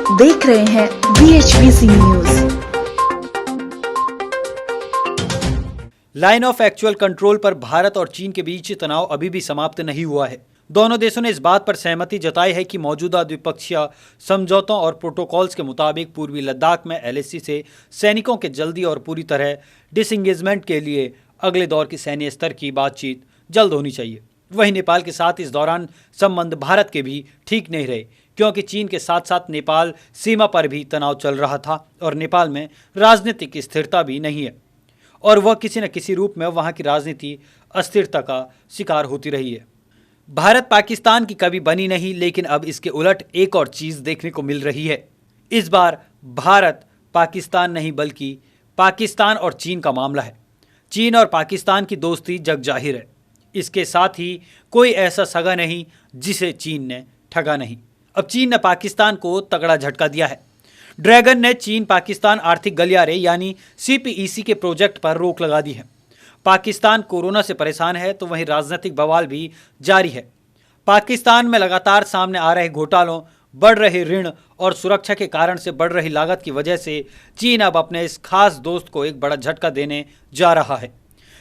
देख रहे हैं BHBC news. Line of actual control पर भारत और चीन के बीच तनाव अभी भी समाप्त नहीं हुआ है। दोनों देशों ने इस बात पर सहमति जताई है कि मौजूदा द्विपक्षीय समझौतों और प्रोटोकॉल्स के मुताबिक पूर्वी लद्दाख में LAC से सैनिकों के जल्दी और पूरी तरह डिसएंगेजमेंट के लिए अगले दौर की सैन्य स्तर की बातचीत जल्द होनी चाहिए। वहीं नेपाल के साथ इस दौरान संबंध भारत के भी ठीक नहीं रहे, क्योंकि चीन के साथ साथ नेपाल सीमा पर भी तनाव चल रहा था और नेपाल में राजनीतिक स्थिरता भी नहीं है और वह किसी न किसी रूप में वहां की राजनीति अस्थिरता का शिकार होती रही है। भारत पाकिस्तान की कभी बनी नहीं, लेकिन अब इसके उलट एक और चीज़ देखने को मिल रही है। इस बार भारत पाकिस्तान नहीं बल्कि पाकिस्तान और चीन का मामला है। चीन और पाकिस्तान की दोस्ती जग जाहिर है। इसके साथ ही कोई ऐसा सगा नहीं जिसे चीन ने ठगा नहीं। अब चीन ने पाकिस्तान को तगड़ा झटका दिया है। ड्रैगन ने चीन पाकिस्तान आर्थिक गलियारे यानी CPEC के प्रोजेक्ट पर रोक लगा दी है। पाकिस्तान कोरोना से परेशान है तो वहीं राजनीतिक बवाल भी जारी है। पाकिस्तान में लगातार सामने आ रहे घोटालों, बढ़ रहे ऋण और सुरक्षा के कारण से बढ़ रही लागत की वजह से चीन अब अपने इस खास दोस्त को एक बड़ा झटका देने जा रहा है।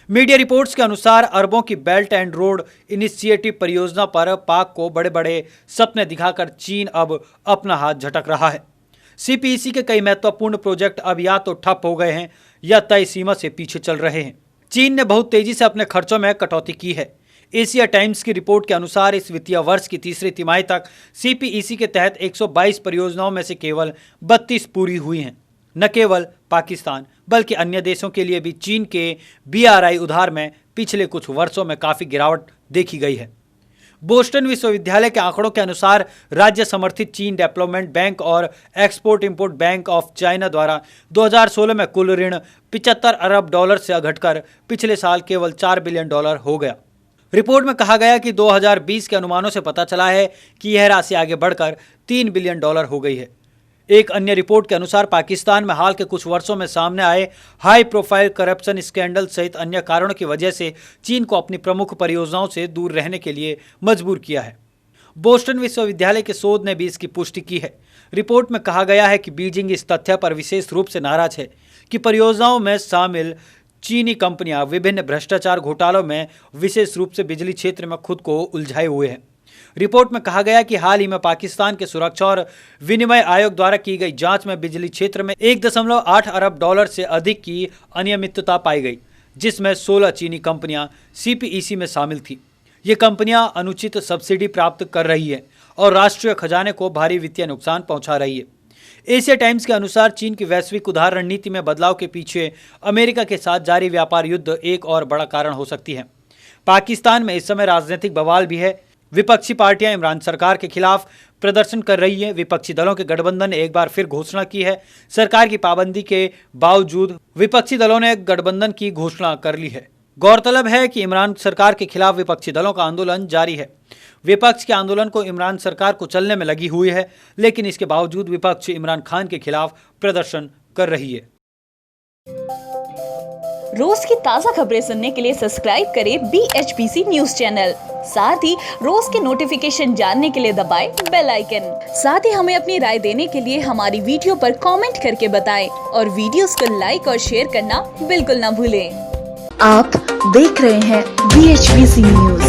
मीडिया रिपोर्ट्स के अनुसार अरबों की बेल्ट एंड रोड इनिशिएटिव परियोजना पर पाक को बड़े बड़े सपने दिखाकर चीन अब अपना हाथ झटक रहा है। CPEC के कई महत्वपूर्ण प्रोजेक्ट अब या तो ठप हो गए हैं या तय सीमा से पीछे चल रहे हैं। चीन ने बहुत तेजी से अपने खर्चों में कटौती की है। एशिया टाइम्स की रिपोर्ट के अनुसार इस वित्तीय वर्ष की तीसरी तिमाही तक CPEC के तहत 122 परियोजनाओं में से केवल 32 पूरी हुई हैं। न केवल पाकिस्तान बल्कि अन्य देशों के लिए भी चीन के BRI उधार में पिछले कुछ वर्षों में काफ़ी गिरावट देखी गई है। बोस्टन विश्वविद्यालय के आंकड़ों के अनुसार राज्य समर्थित चीन डेवलपमेंट बैंक और export import bank of China द्वारा 2016 में कुल ऋण $75 अरब से घटकर पिछले साल केवल $4 बिलियन हो गया। रिपोर्ट में कहा गया कि 2020 के अनुमानों से पता चला है कि यह राशि आगे बढ़कर $3 बिलियन हो गई है। एक अन्य रिपोर्ट के अनुसार पाकिस्तान में हाल के कुछ वर्षों में सामने आए हाई प्रोफाइल करप्शन स्कैंडल सहित अन्य कारणों की वजह से चीन को अपनी प्रमुख परियोजनाओं से दूर रहने के लिए मजबूर किया है। बोस्टन विश्वविद्यालय के शोध ने भी इसकी पुष्टि की है। रिपोर्ट में कहा गया है कि बीजिंग इस तथ्य पर विशेष रूप से नाराज है कि परियोजनाओं में शामिल चीनी कंपनियां विभिन्न भ्रष्टाचार घोटालों में विशेष रूप से बिजली क्षेत्र में खुद को उलझाए हुए हैं। रिपोर्ट में कहा गया कि हाल ही में पाकिस्तान के सुरक्षा और विनिमय आयोग द्वारा की गई जांच में बिजली क्षेत्र में $1.8 अरब से अधिक की अनियमितता पाई गई, जिसमें 16 चीनी कंपनियां CPEC में शामिल थी। ये कंपनियां अनुचित सब्सिडी प्राप्त कर रही है और राष्ट्रीय खजाने को भारी वित्तीय नुकसान पहुंचा रही है। एशिया टाइम्स के अनुसार चीन की वैश्विक उधार रणनीति में बदलाव के पीछे अमेरिका के साथ जारी व्यापार युद्ध एक और बड़ा कारण हो सकती है। पाकिस्तान में इस समय राजनीतिक बवाल भी है। विपक्षी पार्टियां इमरान सरकार के खिलाफ प्रदर्शन कर रही है। विपक्षी दलों के गठबंधन ने एक बार फिर घोषणा की है। सरकार की पाबंदी के बावजूद विपक्षी दलों ने गठबंधन की घोषणा कर ली है। गौरतलब है कि इमरान सरकार के खिलाफ विपक्षी दलों का आंदोलन जारी है। विपक्ष के आंदोलन को इमरान सरकार को चलने में लगी हुई है, लेकिन इसके बावजूद विपक्ष इमरान खान के खिलाफ प्रदर्शन कर रही है। रोज की ताज़ा खबरें सुनने के लिए सब्सक्राइब करें BHBC न्यूज चैनल। साथ ही रोज के नोटिफिकेशन जानने के लिए दबाएं बेल आइकन। साथ ही हमें अपनी राय देने के लिए हमारी वीडियो पर कमेंट करके बताएं और वीडियोस को लाइक और शेयर करना बिल्कुल ना भूलें। आप देख रहे हैं BHBC न्यूज।